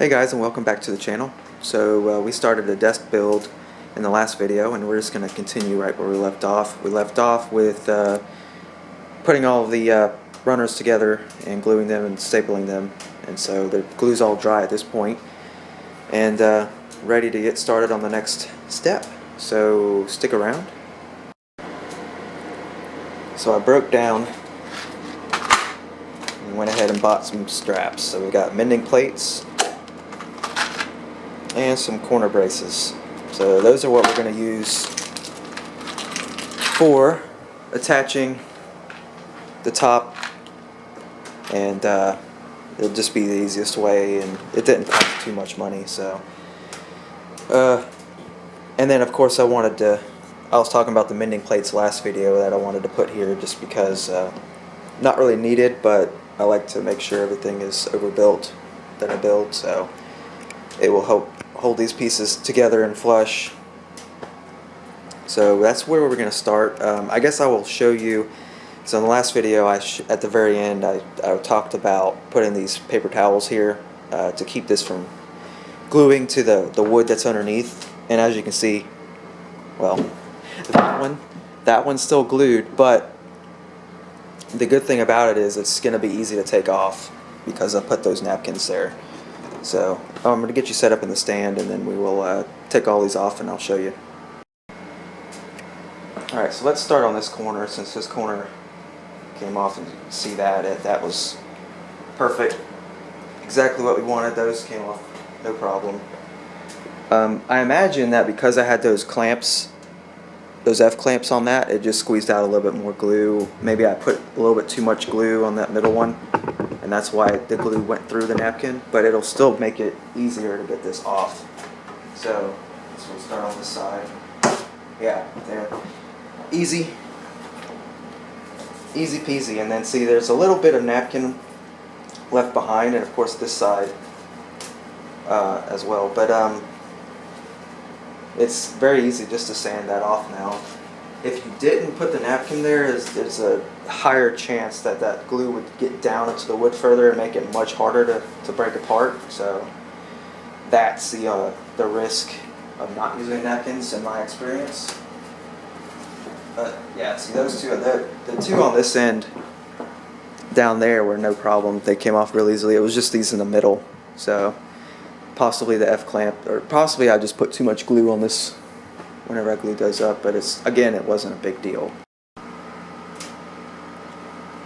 Hey guys, and welcome back to the channel. So we started a desk build in the last video, and we're just going to continue right where we left off. We left off with putting all of the runners together and gluing them and stapling them, and so the glue's all dry at this point and ready to get started on the next step. So stick around. So I broke down and went ahead and bought some straps. So we got mending plates and some corner braces. So those are what we're going to use for attaching the top, and it'll just be the easiest way, and it didn't cost too much money. So and then of course I was talking about the mending plates last video that I wanted to put here just because not really needed, but I like to make sure everything is overbuilt that I build, so it will help hold these pieces together and flush. So that's where we're going to start. I guess I will show you. So in the last video, at the very end, I talked about putting these paper towels here to keep this from gluing to the wood that's underneath. And as you can see, well, that one's still glued, but the good thing about it is it's going to be easy to take off because I put those napkins there. So I'm going to get you set up in the stand, and then we will take all these off and I'll show you. Alright, so let's start on this corner, since this corner came off, and you can see that was perfect. Exactly what we wanted. Those came off no problem. I imagine that because I had those clamps, those F-clamps on that, it just squeezed out a little bit more glue. Maybe I put a little bit too much glue on that middle one, and that's why the glue went through the napkin, but it'll still make it easier to get this off. So we'll start on this side. Yeah, there. Easy peasy. And then see, there's a little bit of napkin left behind, and of course this side as well, but it's very easy just to sand that off now. If you didn't put the napkin there, there's a higher chance that that glue would get down into the wood further and make it much harder to break apart. So that's the risk of not using napkins in my experience. But yeah, see, those two, the two on this end down there were no problem. They came off real easily. It was just these in the middle. So possibly the F-clamp, or possibly I just put too much glue on this whenever I glued those up, but it wasn't a big deal.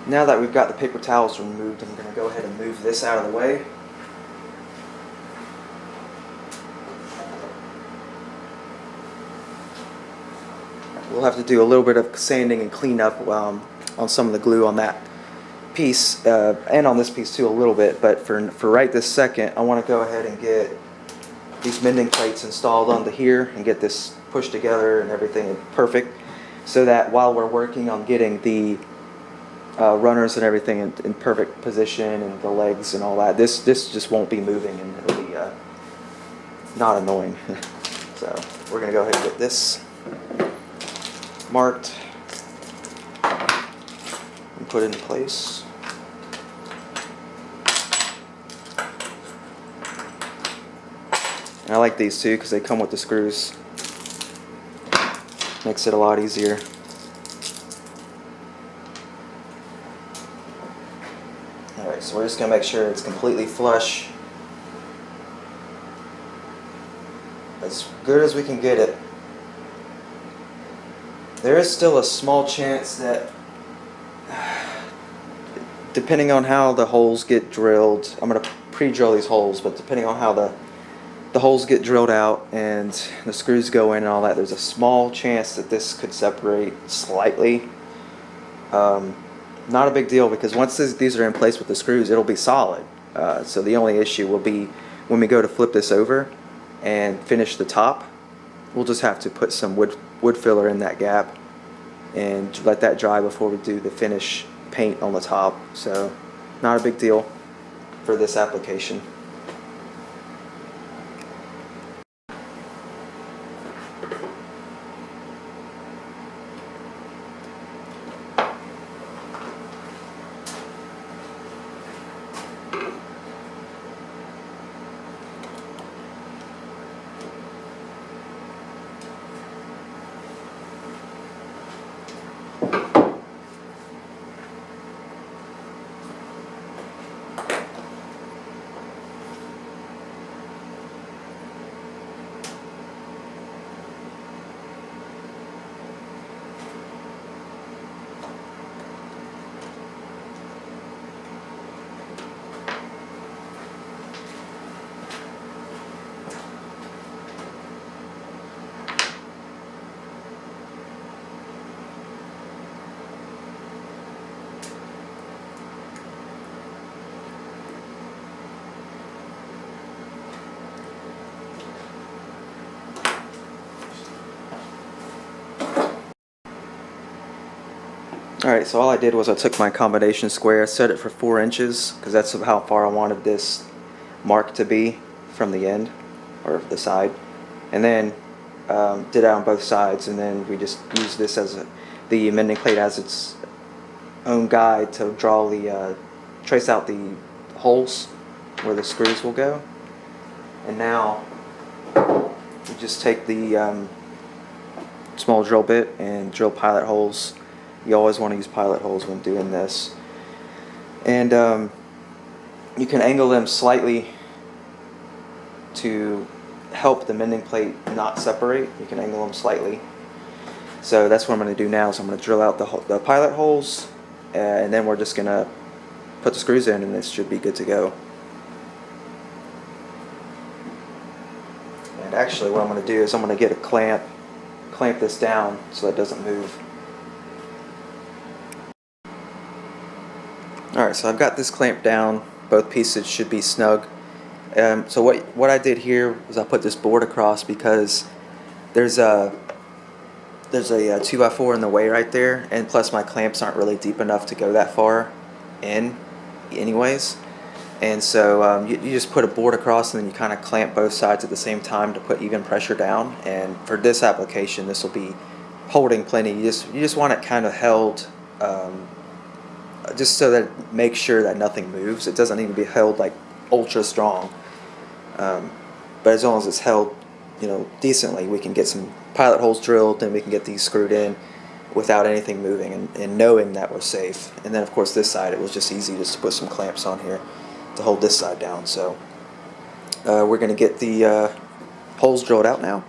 Now that we've got the paper towels removed, I'm going to go ahead and move this out of the way. We'll have to do a little bit of sanding and cleanup on some of the glue on that piece, and on this piece too a little bit, but for right this second, I want to go ahead and get these mending plates installed onto here and get this pushed together and everything perfect, so that while we're working on getting the runners and everything in perfect position, and the legs and all that, this just won't be moving, and it'll be not annoying. So we're going to go ahead and get this marked and put into place. And I like these too because they come with the screws. Makes it a lot easier. Alright, so we're just going to make sure it's completely flush. As good as we can get it. There is still a small chance that, depending on how the holes get drilled, I'm going to pre-drill these holes, but depending on how the holes get drilled out and the screws go in and all that, there's a small chance that this could separate slightly. Not a big deal, because once these are in place with the screws, it'll be solid. So the only issue will be when we go to flip this over and finish the top. We'll just have to put some wood filler in that gap and let that dry before we do the finish paint on the top. So not a big deal for this application. Alright, so all I did was I took my combination square, set it for 4 inches, because that's how far I wanted this mark to be from the end, or the side. And then did it on both sides, and then we just used this as the mending plate as its own guide to draw the, trace out the holes where the screws will go. And now you just take the small drill bit and drill pilot holes. You always want to use pilot holes when doing this. And you can angle them slightly to help the mending plate not separate. You can angle them slightly. So that's what I'm going to do now. So I'm going to drill out the pilot holes, and then we're just going to put the screws in, and this should be good to go. And actually what I'm going to do is I'm going to get a clamp this down so it doesn't move. Alright, so I've got this clamp down. Both pieces should be snug. So what I did here was I put this board across because there's a 2x4 in the way right there, and plus my clamps aren't really deep enough to go that far in anyways. And so you just put a board across, and then you kind of clamp both sides at the same time to put even pressure down. And for this application, this will be holding plenty. You just want it kind of held, just so that make sure that nothing moves. It doesn't need to be held like ultra strong, but as long as it's held, decently, we can get some pilot holes drilled, and we can get these screwed in without anything moving, and knowing that we're safe. And then of course this side, it was just easy just to put some clamps on here to hold this side down. So we're going to get the holes drilled out now.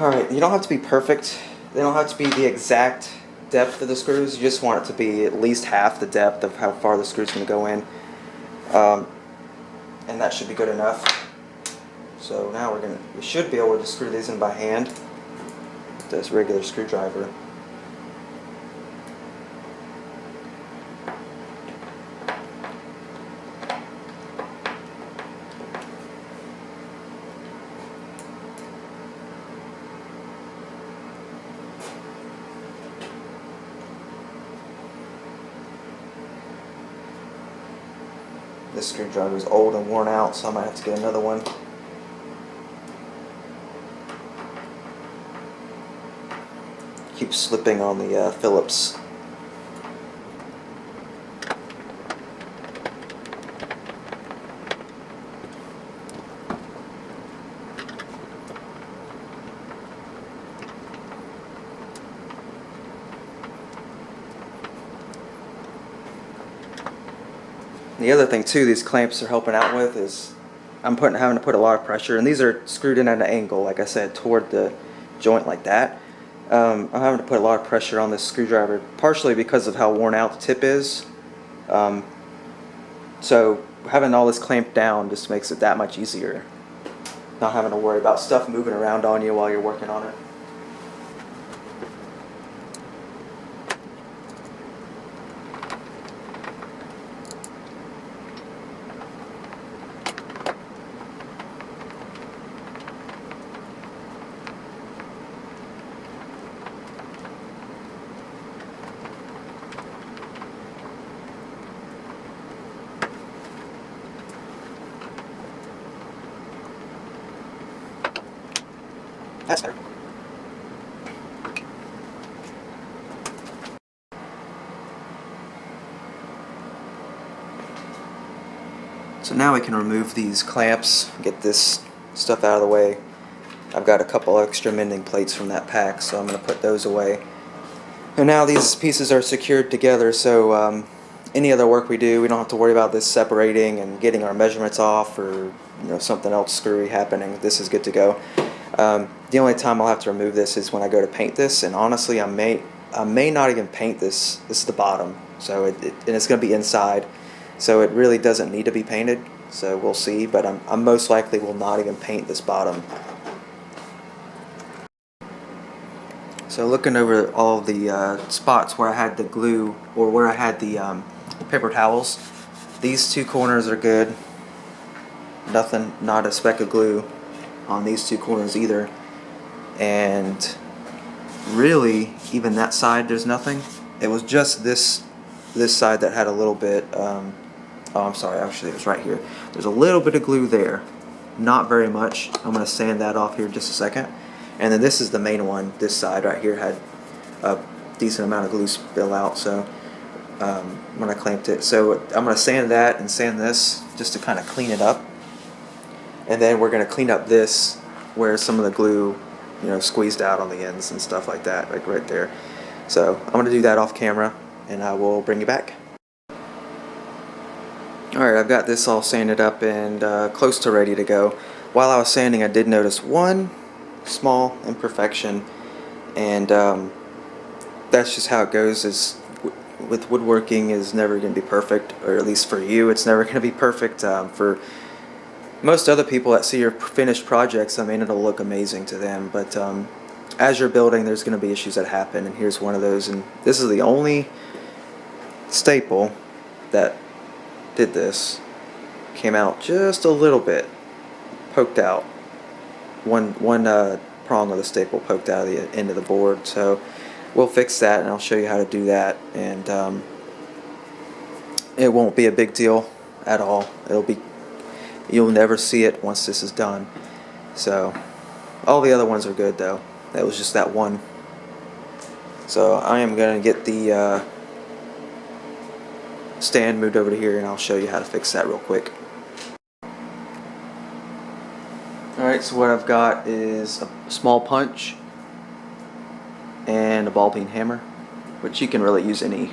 Alright, you don't have to be perfect. They don't have to be the exact depth of the screws. You just want it to be at least half the depth of how far the screw's going to go in. And that should be good enough. So now we should be able to screw these in by hand with this regular screwdriver. This screwdriver is old and worn out, so I might have to get another one. Keeps slipping on the Phillips. The other thing too these clamps are helping out with is I'm having to put a lot of pressure, and these are screwed in at an angle, like I said, toward the joint like that. I'm having to put a lot of pressure on this screwdriver, partially because of how worn out the tip is, So having all this clamped down just makes it that much easier. Not having to worry about stuff moving around on you while you're working on it. That's better. So now we can remove these clamps, get this stuff out of the way. I've got a couple extra mending plates from that pack, so I'm going to put those away. And now these pieces are secured together, so any other work we do, we don't have to worry about this separating and getting our measurements off, or something else screwy happening. This is good to go. The only time I'll have to remove this is when I go to paint this, and honestly I may not even paint this. This is the bottom, so and it's going to be inside, so it really doesn't need to be painted, so we'll see, but I most likely will not even paint this bottom. So looking over all the spots where I had the glue, or where I had the paper towels, these two corners are good. Nothing, not a speck of glue on these two corners either. And really, even that side, there's nothing. It was just this side that had a little bit, oh, I'm sorry, actually it was right here. There's a little bit of glue there. Not very much. I'm going to sand that off here in just a second. And then this is the main one. This side right here had a decent amount of glue spill out, so when I clamped it. So I'm going to sand that and sand this just to kind of clean it up. And then we're going to clean up this where some of the glue, squeezed out on the ends and stuff like that, like right there. So I'm going to do that off camera, and I will bring you back. Alright, I've got this all sanded up and close to ready to go. While I was sanding, I did notice one small imperfection, and that's just how it goes. Is with woodworking, is never going to be perfect, or at least for you, it's never going to be perfect. For most other people that see your finished projects, I mean, it'll look amazing to them, but as you're building, there's going to be issues that happen, and here's one of those. And this is the only staple that did this. Came out just a little bit poked out. One prong of the staple poked out of the end of the board, so we'll fix that, and I'll show you how to do that. And it won't be a big deal at all. You'll never see it once this is done. So all the other ones are good though. That was just that one. So I am going to get the stand moved over to here, and I'll show you how to fix that real quick. Alright, so what I've got is a small punch and a ball peen hammer, which you can really use any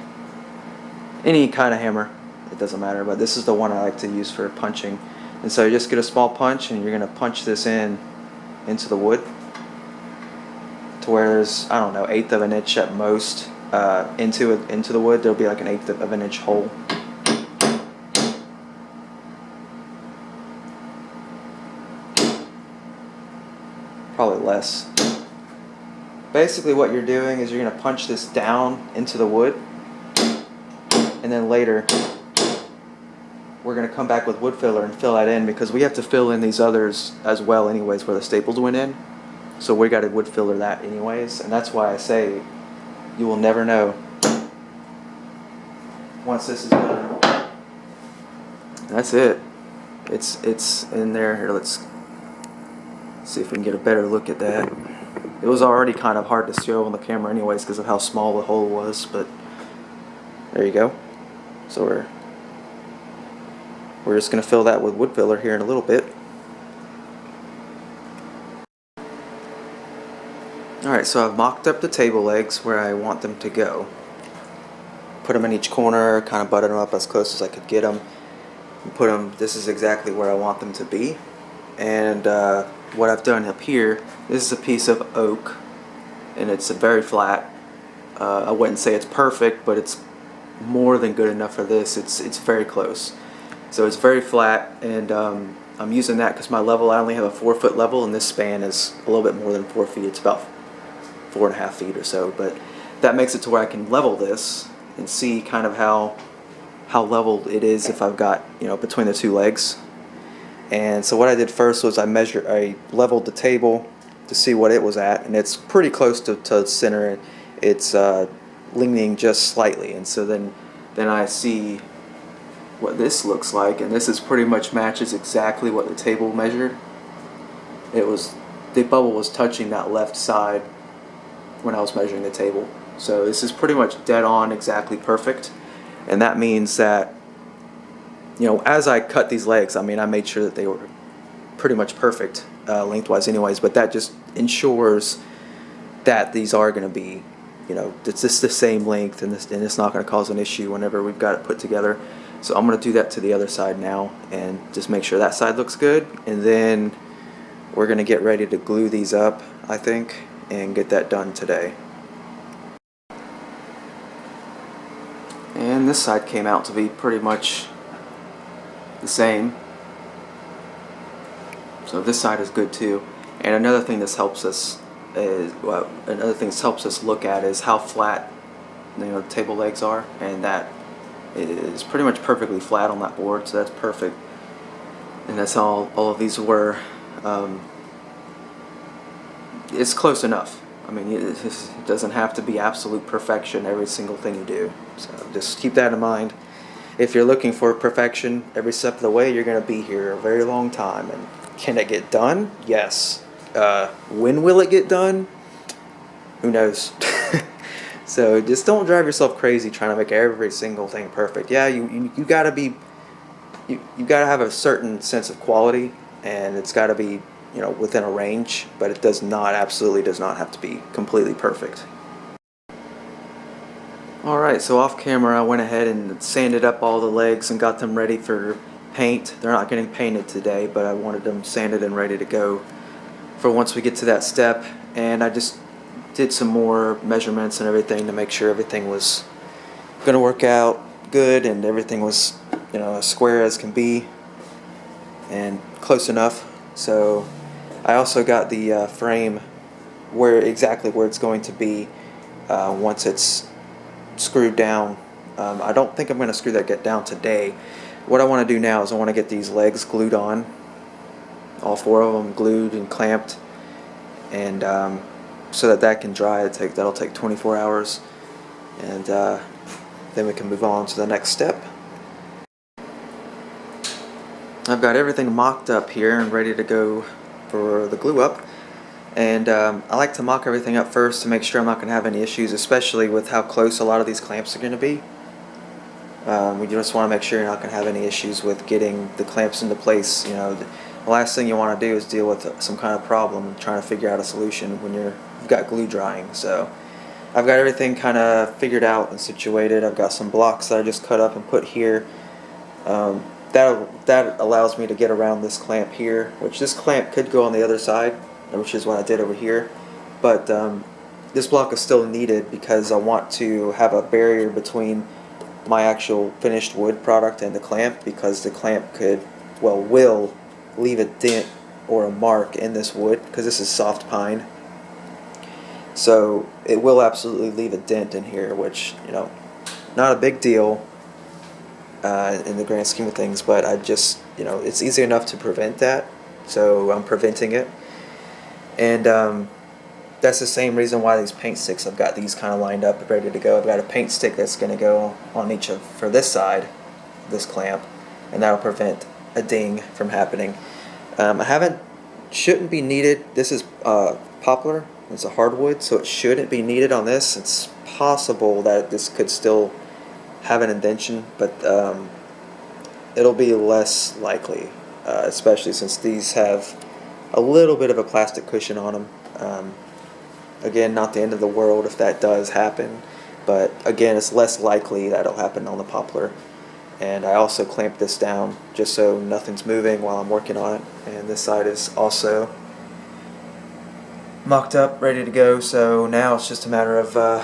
kind of hammer, it doesn't matter, but this is the one I like to use for punching. And so you just get a small punch, and you're going to punch this into the wood to where there's, I don't know, 1/8 of an inch at most into the wood. There'll be like an 1/8 of an inch hole. Probably less. Basically what you're doing is you're going to punch this down into the wood, and then later we're going to come back with wood filler and fill that in, because we have to fill in these others as well anyways where the staples went in. So we got to wood filler that anyways, and that's why I say you will never know once this is done. And that's it. It's in there. Here, let's see if we can get a better look at that. It was already kind of hard to show on the camera anyways because of how small the hole was, but there you go. So we're just going to fill that with wood filler here in a little bit. Alright, so I've mocked up the table legs where I want them to go. Put them in each corner, kind of butted them up as close as I could get them. And put them, this is exactly where I want them to be. And what I've done up here, this is a piece of oak, and it's very flat. I wouldn't say it's perfect, but it's more than good enough for this. It's very close. So it's very flat, and I'm using that because my level, I only have a 4-foot level, and this span is a little bit more than 4 feet. It's about 4.5 feet or so, but that makes it to where I can level this and see kind of how leveled it is if I've got, you know, between the two legs. And so what I did first was I leveled the table to see what it was at, and it's pretty close to center. It's leaning just slightly, and so then I see what this looks like, and this is pretty much matches exactly what the table measured. The bubble was touching that left side when I was measuring the table. So this is pretty much dead on, exactly perfect. And that means that, you know, as I cut these legs, I mean, I made sure that they were pretty much perfect lengthwise anyways, but that just ensures that these are going to be, you know, it's just the same length, and it's not going to cause an issue whenever we've got it put together. So I'm going to do that to the other side now and just make sure that side looks good, and then we're going to get ready to glue these up, I think, and get that done today. And this side came out to be pretty much the same. So this side is good too. And another thing this helps us look at is how flat, you know, the table legs are, and that it is pretty much perfectly flat on that board, so that's perfect. And that's all of these were. It's close enough. I mean, it doesn't have to be absolute perfection every single thing you do. So just keep that in mind. If you're looking for perfection every step of the way, you're going to be here a very long time. And can it get done? Yes. When will it get done? Who knows? So just don't drive yourself crazy trying to make every single thing perfect. Yeah, you gotta be, you gotta have a certain sense of quality, and it's gotta be, you know, within a range, but it absolutely does not have to be completely perfect. Alright, so off camera I went ahead and sanded up all the legs and got them ready for paint. They're not getting painted today, but I wanted them sanded and ready to go for once we get to that step. And I just did some more measurements and everything to make sure everything was going to work out good and everything was, you know, as square as can be and close enough. So I also got the frame exactly where it's going to be once it's screwed down. I don't think I'm going to screw that down today. What I want to do now is I want to get these legs glued on, all 4 of them glued and clamped, and so that can dry. That'll take 24 hours, and then we can move on to the next step. I've got everything mocked up here and ready to go for the glue up, and I like to mock everything up first to make sure I'm not going to have any issues, especially with how close a lot of these clamps are going to be. We just want to make sure you're not going to have any issues with getting the clamps into place. You know, the last thing you want to do is deal with some kind of problem and trying to figure out a solution when you've got glue drying. So I've got everything kind of figured out and situated. I've got some blocks that I just cut up and put here. That allows me to get around this clamp here, which this clamp could go on the other side, which is what I did over here. But this block is still needed because I want to have a barrier between my actual finished wood product and the clamp, because the clamp will leave a dent or a mark in this wood, because this is soft pine. So it will absolutely leave a dent in here, which, you know, not a big deal in the grand scheme of things, but I just, you know, it's easy enough to prevent that, so I'm preventing it. And that's the same reason why these paint sticks, I've got these kind of lined up ready to go. I've got a paint stick that's going to go on for this side, this clamp, and that'll prevent a ding from happening. Shouldn't be needed. This is poplar. It's a hardwood, so it shouldn't be needed on this. It's possible that this could still have an indentation, but it'll be less likely, especially since these have a little bit of a plastic cushion on them. Again, not the end of the world if that does happen, but again, it's less likely that it'll happen on the poplar. And I also clamped this down just so nothing's moving while I'm working on it. And this side is also mocked up, ready to go. So now it's just a matter of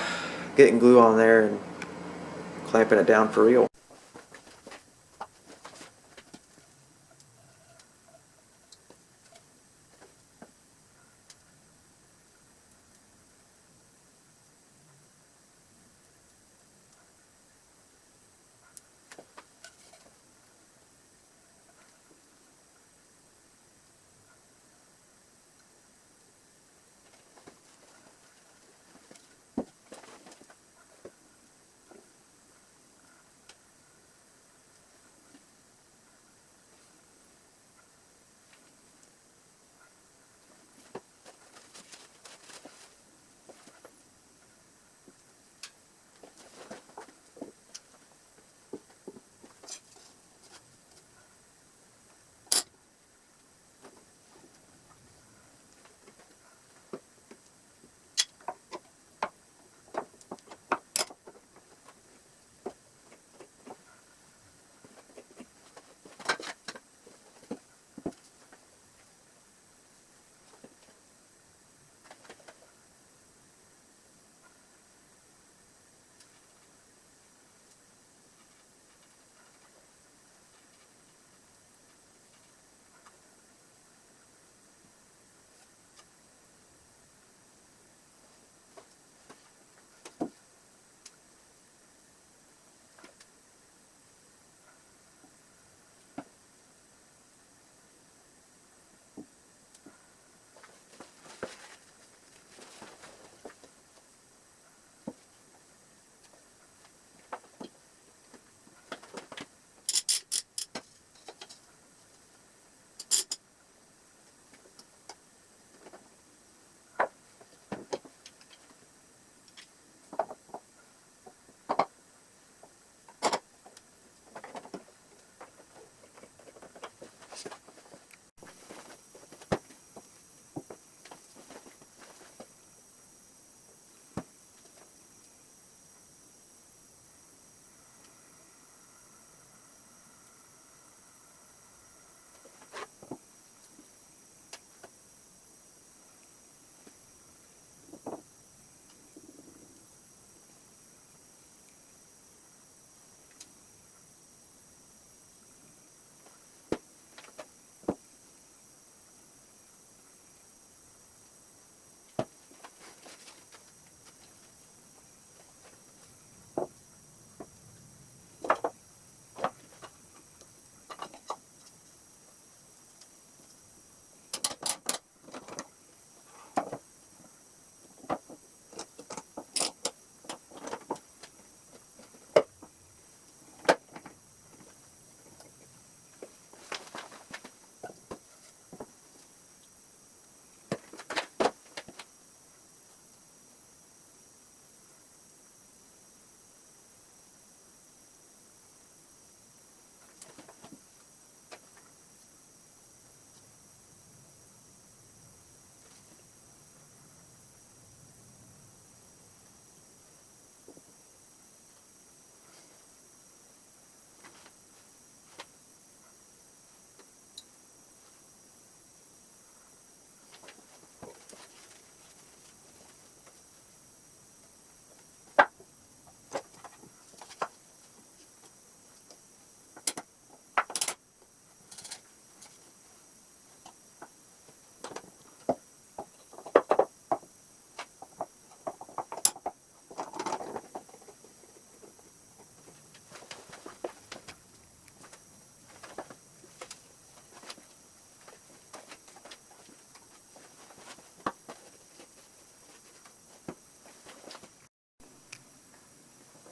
getting glue on there and clamping it down for real.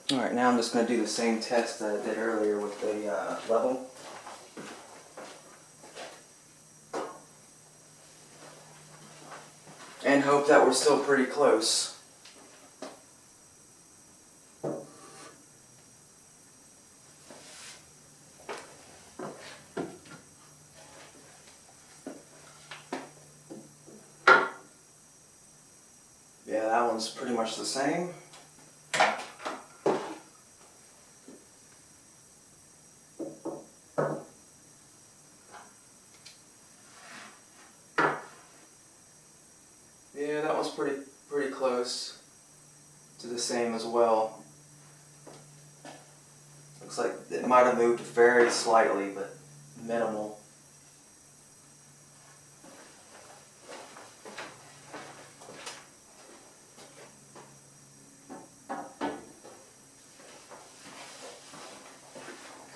Alright, now I'm just going to do the same test that I did earlier with the level. And hope that we're still pretty close. Yeah, that one's pretty much the same. Yeah, that one's pretty close to the same as well. Looks like it might have moved very slightly, but minimal.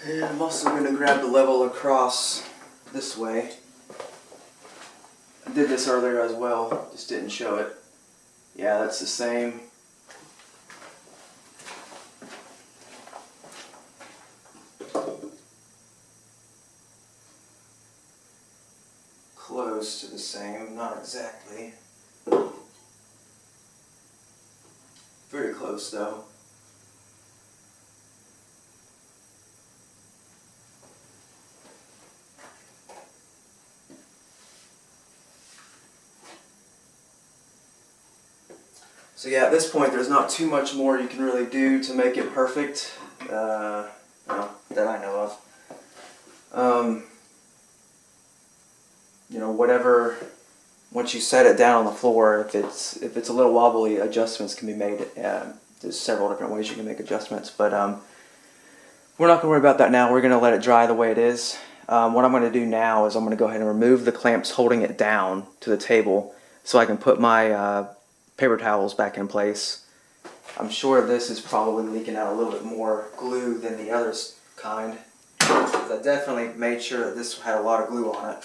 And I'm also going to grab the level across this way. I did this earlier as well, just didn't show it. Yeah, that's the same. Close to the same, not exactly. Very close though. So yeah, at this point there's not too much more you can really do to make it perfect, well, that I know of. You know, whatever, once you set it down on the floor, if it's a little wobbly, adjustments can be made. There's several different ways you can make adjustments, but we're not going to worry about that now. We're going to let it dry the way it is. What I'm going to do now is I'm going to go ahead and remove the clamps holding it down to the table so I can put my paper towels back in place. I'm sure this is probably leaking out a little bit more glue than the other kind. I definitely made sure that this had a lot of glue on it.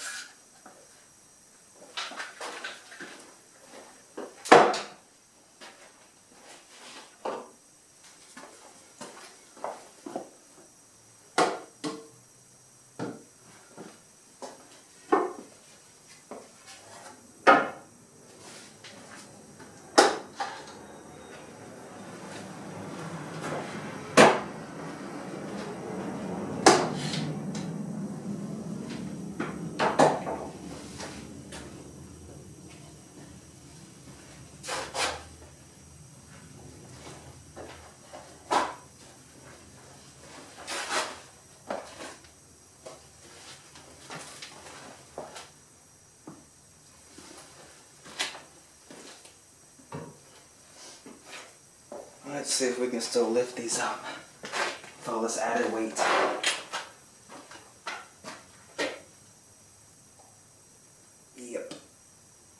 Let's see if we can still lift these up with all this added weight.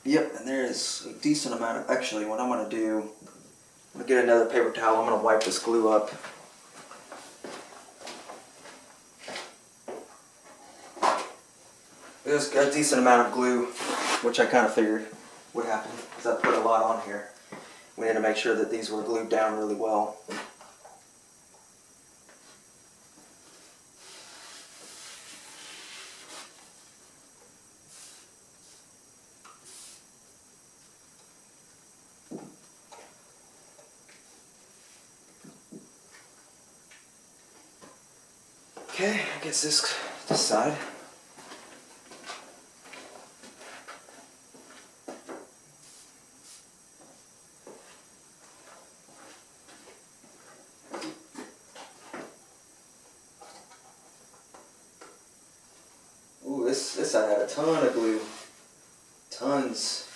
Yep, and there is a decent amount of, actually what I'm going to do, I'm going to get another paper towel, I'm going to wipe this glue up. There's a decent amount of glue, which I kind of figured would happen, because I put a lot on here. We need to make sure that these were glued down really well. Okay, I guess this side. Ooh, this side had a ton of glue. Tons.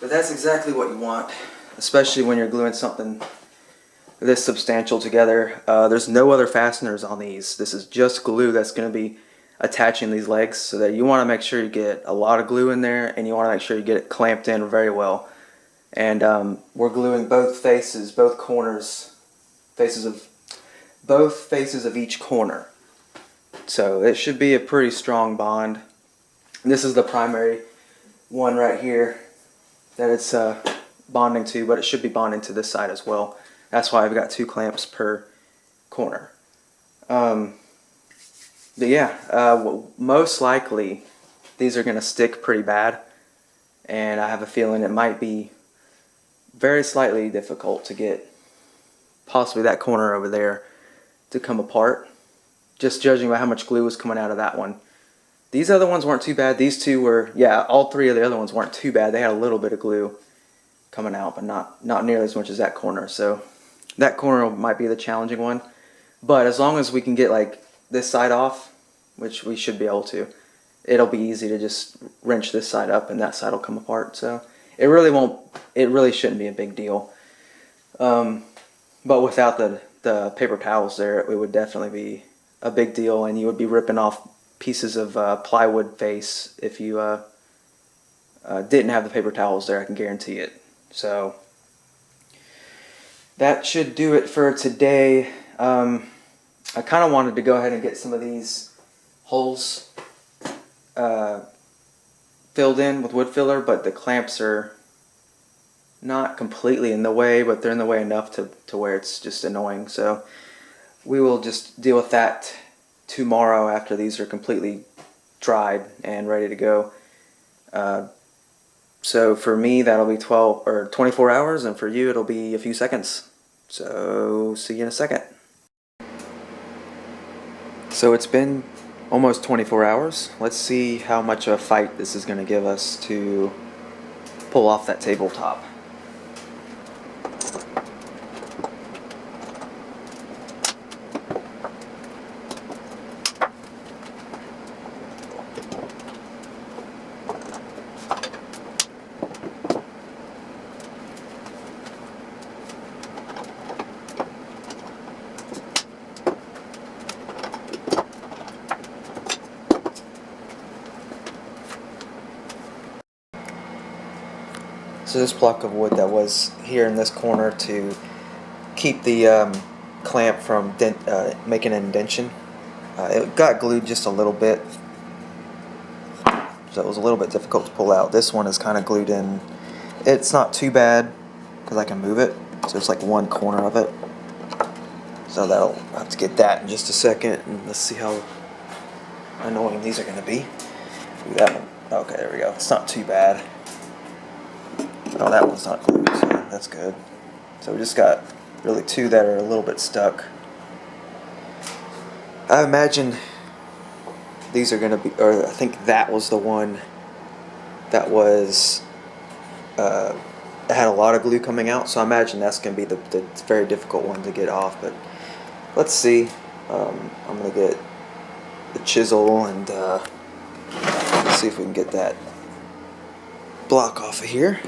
But that's exactly what you want, especially when you're gluing something this substantial together. There's no other fasteners on these. This is just glue that's going to be attaching these legs, so that you want to make sure you get a lot of glue in there, and you want to make sure you get it clamped in very well. And we're gluing both faces, both corners, both faces of each corner. So it should be a pretty strong bond. This is the primary one right here that it's bonding to, but it should be bonding to this side as well. That's why I've got 2 clamps per corner. But yeah, most likely these are going to stick pretty bad, and I have a feeling it might be very slightly difficult to get possibly that corner over there to come apart, just judging by how much glue was coming out of that one. These other ones weren't too bad. These two were, yeah, all three of the other ones weren't too bad. They had a little bit of glue coming out, but not nearly as much as that corner. So that corner might be the challenging one. But as long as we can get like this side off, which we should be able to, it'll be easy to just wrench this side up and that side will come apart. So it really shouldn't be a big deal. But without the paper towels there, it would definitely be a big deal, and you would be ripping off pieces of plywood face if you didn't have the paper towels there. I can guarantee it. So that should do it for today. I kind of wanted to go ahead and get some of these holes filled in with wood filler, but the clamps are not completely in the way, but they're in the way enough to where it's just annoying. So we will just deal with that tomorrow after these are completely dried and ready to go. So for me that'll be 12 or 24 hours, and for you it'll be a few seconds. So see you in a second. So it's been almost 24 hours. Let's see how much of a fight this is going to give us to pull off that tabletop. So this block of wood that was here in this corner to keep the clamp from making an indentation, it got glued just a little bit, so it was a little bit difficult to pull out. This one is kind of glued in. It's not too bad because I can move it, so it's like one corner of it. So I'll have to get that in just a second, and let's see how annoying these are going to be. Do that one. Okay, there we go. It's not too bad. Oh, that one's not glued, so that's good. So we just got really two that are a little bit stuck. I imagine these are going to be, or I think that was the one that was, had a lot of glue coming out, so I imagine that's going to be the very difficult one to get off, but let's see. I'm going to get the chisel and see if we can get that block off of here.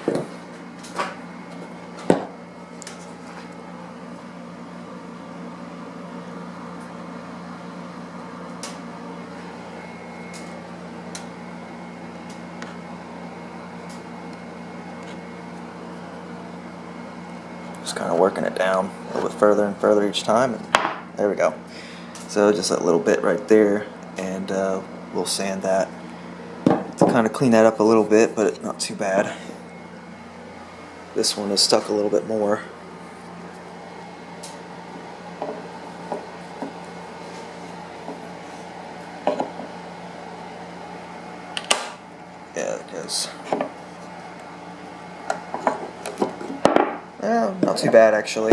Just kind of working it down a little bit further and further each time, and there we go. So just that little bit right there, and we'll sand that to kind of clean that up a little bit, but not too bad. This one is stuck a little bit more. Yeah, that goes. Yeah, not too bad actually.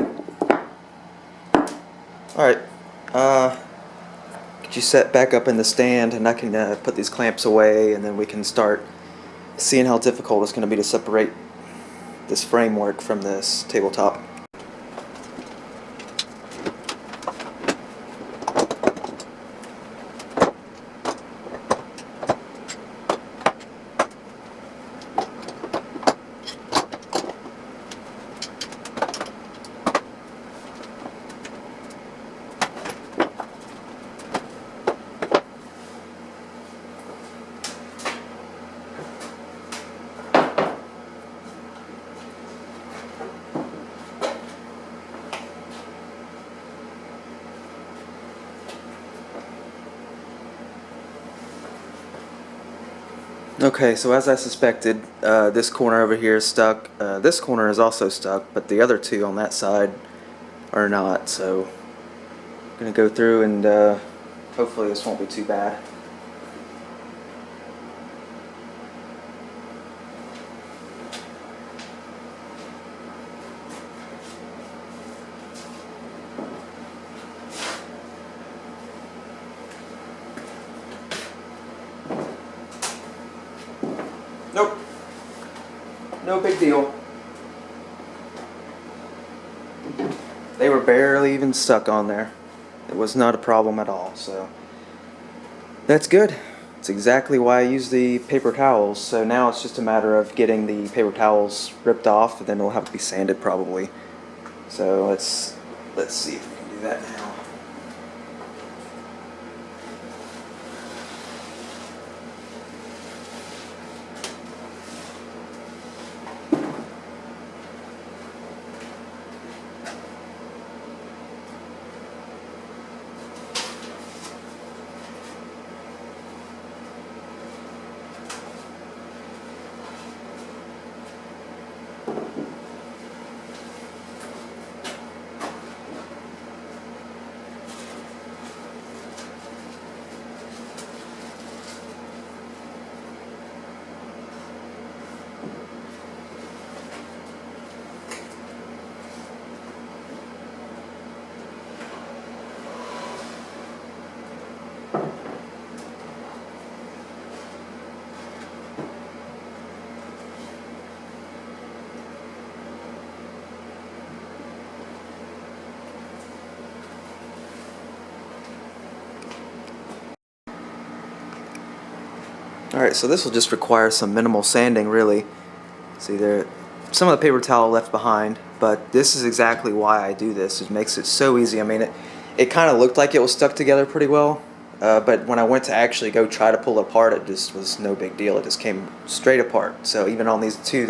Alright, get you set back up in the stand, and I can put these clamps away, and then we can start seeing how difficult it's going to be to separate this framework from this tabletop. Okay, so as I suspected, this corner over here is stuck. This corner is also stuck, but the other two on that side are not. So I'm going to go through, and hopefully this won't be too bad. Nope. No big deal. They were barely even stuck on there. It was not a problem at all, so that's good. It's exactly why I use the paper towels. So now it's just a matter of getting the paper towels ripped off, and then it'll have to be sanded probably. So let's see if we can do that now. Alright, so this will just require some minimal sanding, really. See, there, some of the paper towel left behind, but this is exactly why I do this. It makes it so easy. I mean, it kind of looked like it was stuck together pretty well, but when I went to actually go try to pull it apart, it just was no big deal. It just came straight apart. So even on these two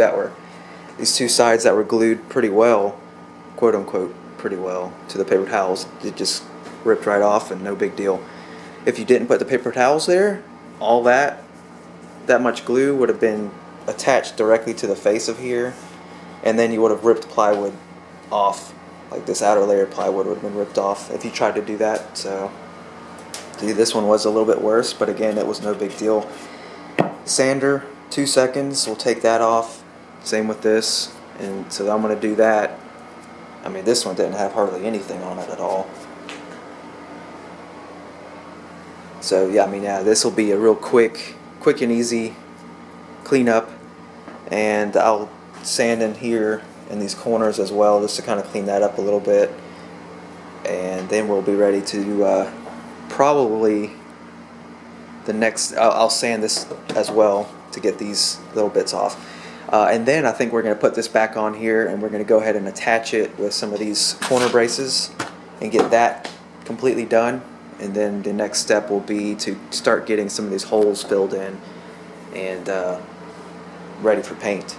sides that were glued pretty well, quote unquote, pretty well to the paper towels, it just ripped right off and no big deal. If you didn't put the paper towels there, all that much glue would have been attached directly to the face of here, and then you would have ripped plywood off. Like this outer layer of plywood would have been ripped off if you tried to do that. So see, this one was a little bit worse, but again, it was no big deal. Sander, 2 seconds, we'll take that off. Same with this, and so I'm going to do that. I mean, this one didn't have hardly anything on it at all. So yeah, I mean, yeah, this will be a real quick and easy cleanup, and I'll sand in here in these corners as well, just to kind of clean that up a little bit, and then we'll be ready to probably the next. I'll sand this as well to get these little bits off, and then I think we're going to put this back on here, and we're going to go ahead and attach it with some of these corner braces and get that completely done. And then the next step will be to start getting some of these holes filled in and ready for paint.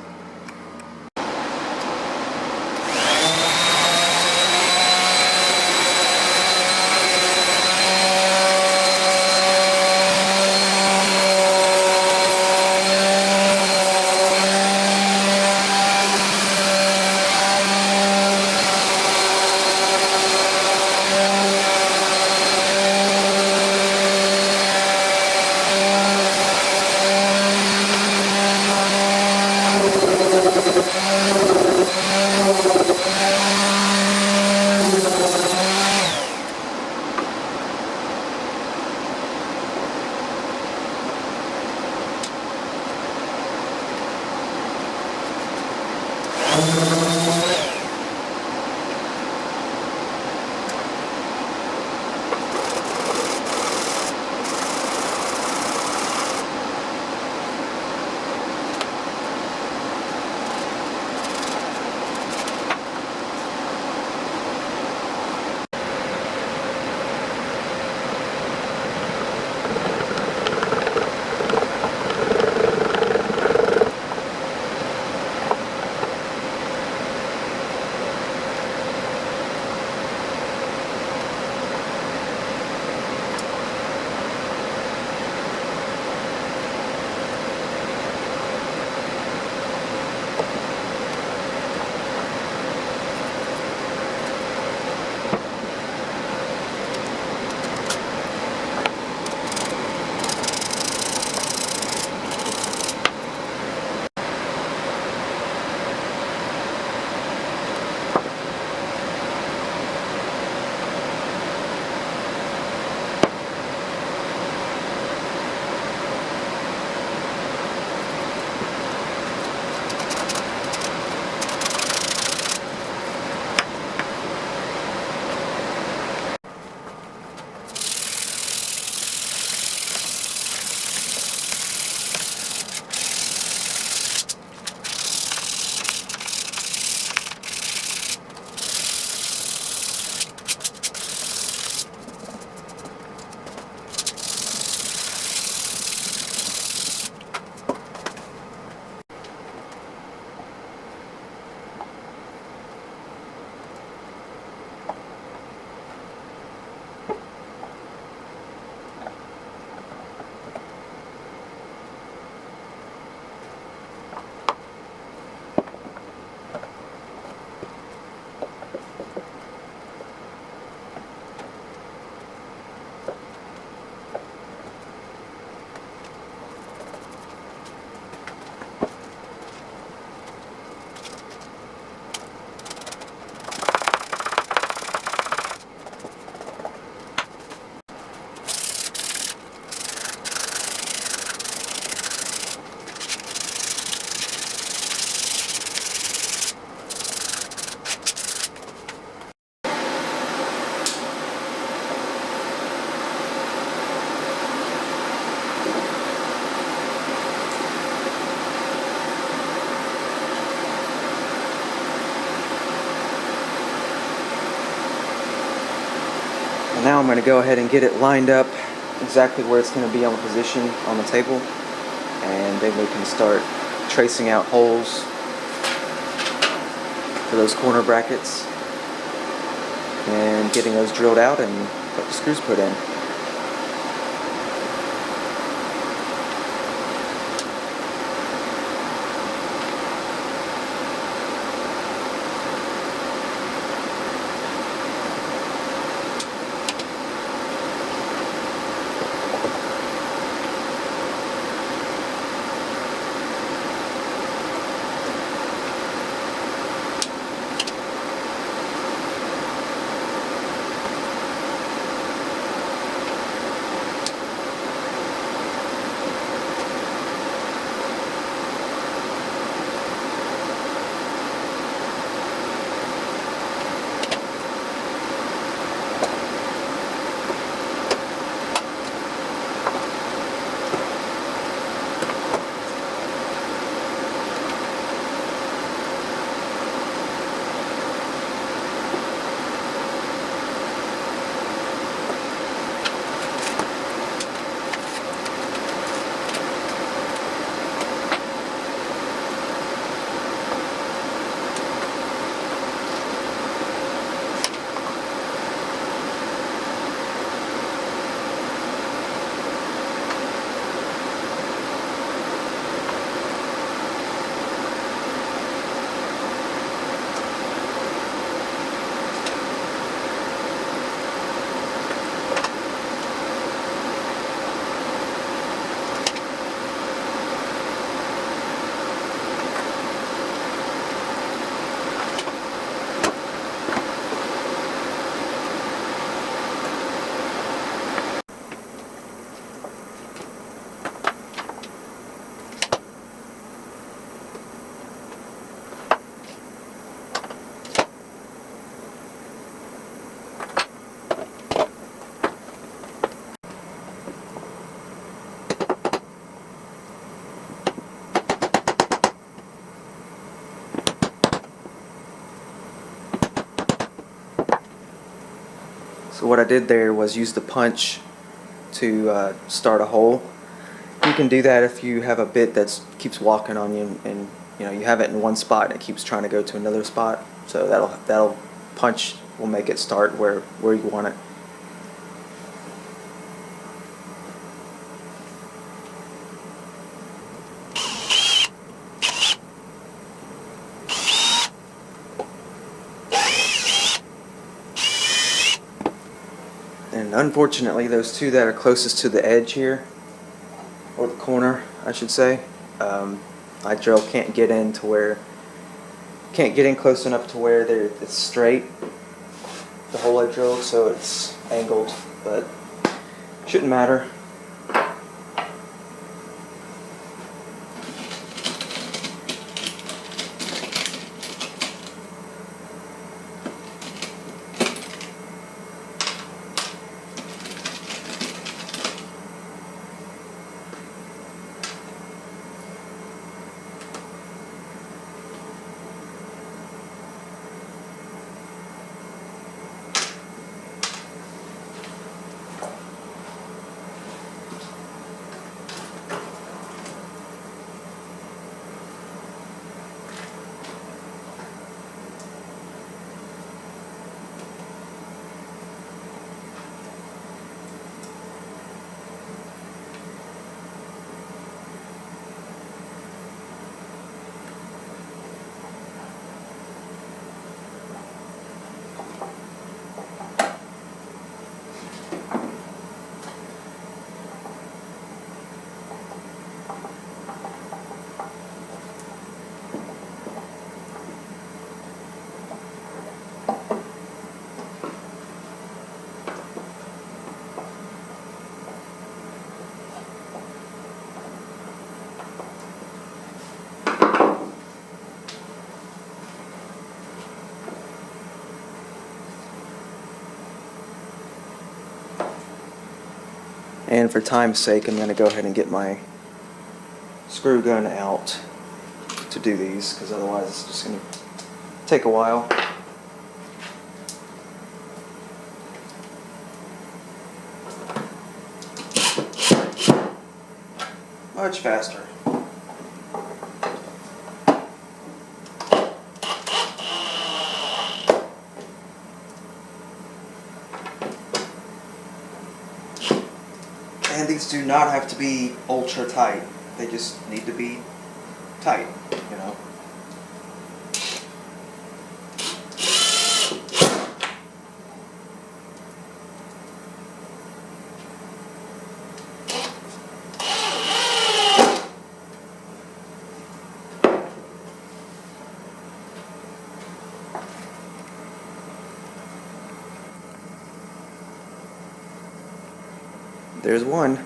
now I'm going to go ahead and get it lined up exactly where it's going to be on the position on the table, and then we can start tracing out holes for those corner brackets and getting those drilled out and put the screws put in. So what I did there was use the punch to start a hole. You can do that if you have a bit that keeps walking on you, and you know you have it in one spot and it keeps trying to go to another spot. So that'll punch will make it start where you want it. And unfortunately, those two that are closest to the edge here, or the corner, I should say, my drill can't get in close enough to where it's straight, the hole I drilled, so it's angled, but shouldn't matter. And for time's sake, I'm going to go ahead and get my screw gun out to do these, because otherwise it's just going to take a while. Much faster. And these do not have to be ultra tight. They just need to be tight, you know. There's one.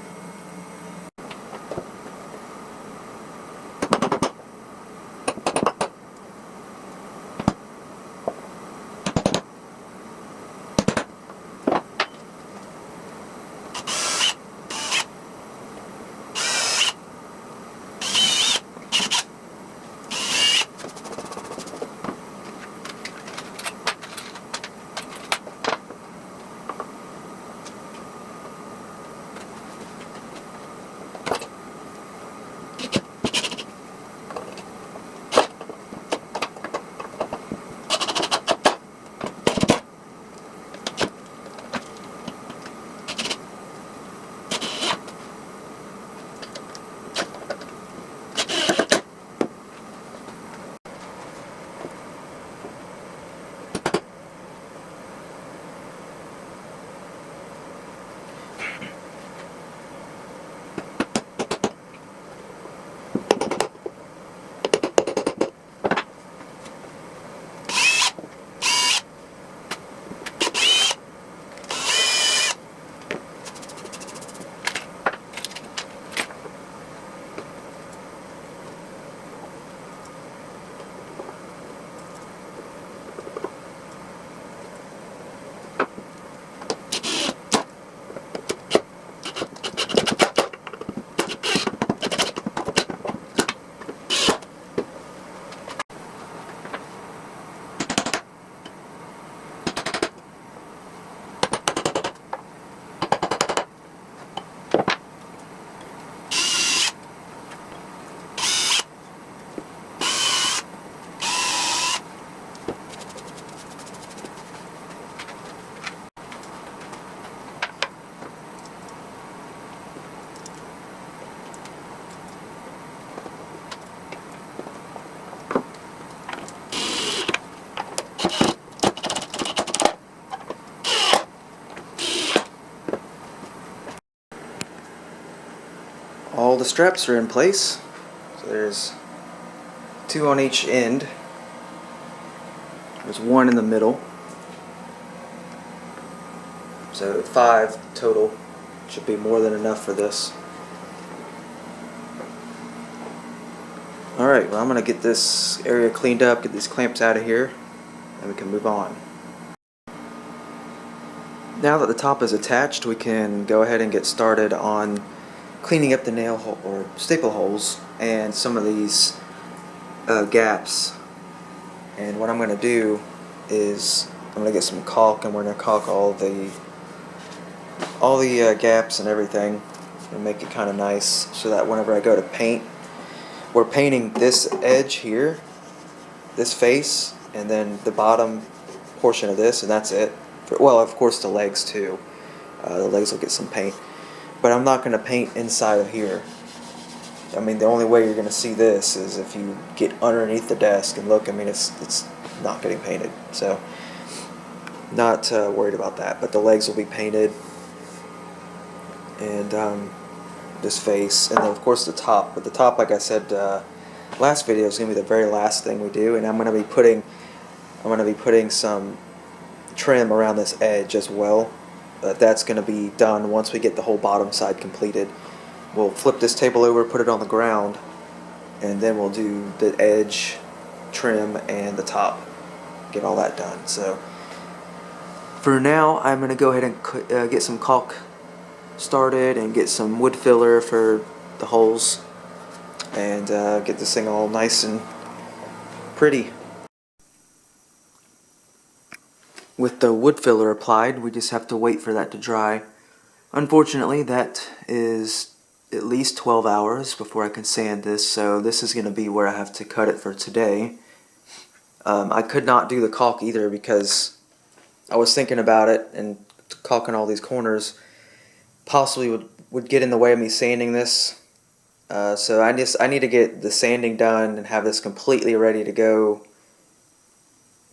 All the straps are in place. So there's 2 on each end. There's 1 in the middle. So 5 total. Should be more than enough for this. Alright, well I'm going to get this area cleaned up, get these clamps out of here, and we can move on. Now that the top is attached, we can go ahead and get started on cleaning up the nail hole or staple holes and some of these gaps. And what I'm going to do is I'm going to get some caulk, and we're going to caulk all the gaps and everything and make it kind of nice so that whenever I go to paint, we're painting this edge here, this face, and then the bottom portion of this, and that's it. Well, of course the legs too. The legs will get some paint. But I'm not going to paint inside of here. I mean, the only way you're going to see this is if you get underneath the desk and look. I mean, it's not getting painted. So, not worried about that. But the legs will be painted. And this face. And then, of course, the top. But the top, like I said, last video is going to be the very last thing we do. And I'm going to be putting some trim around this edge as well. That's going to be done once we get the whole bottom side completed. We'll flip this table over, put it on the ground, and then we'll do the edge trim and the top. Get all that done. So for now, I'm going to go ahead and get some caulk started and get some wood filler for the holes and get this thing all nice and pretty. With the wood filler applied, we just have to wait for that to dry. Unfortunately, that is at least 12 hours before I can sand this, so this is going to be where I have to cut it for today. I could not do the caulk either because I was thinking about it, and caulking all these corners possibly would get in the way of me sanding this. So I need to get the sanding done and have this completely ready to go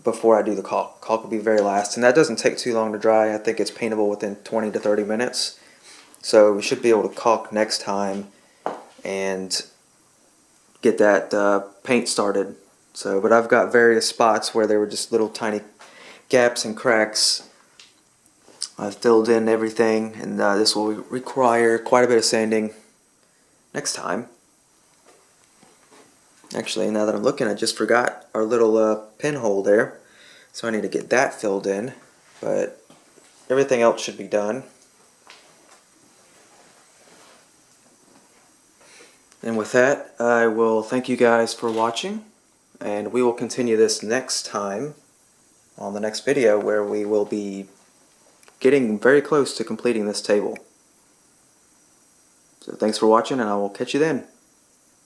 before I do the caulk. Caulk will be very last, and that doesn't take too long to dry. I think it's paintable within 20 to 30 minutes. So we should be able to caulk next time and get that paint started. So, but I've got various spots where there were just little tiny gaps and cracks. I've filled in everything, and this will require quite a bit of sanding next time. Actually, now that I'm looking, I just forgot our little pinhole there, so I need to get that filled in, but everything else should be done. And with that, I will thank you guys for watching, and we will continue this next time on the next video, where we will be getting very close to completing this table. So thanks for watching, and I will catch you then.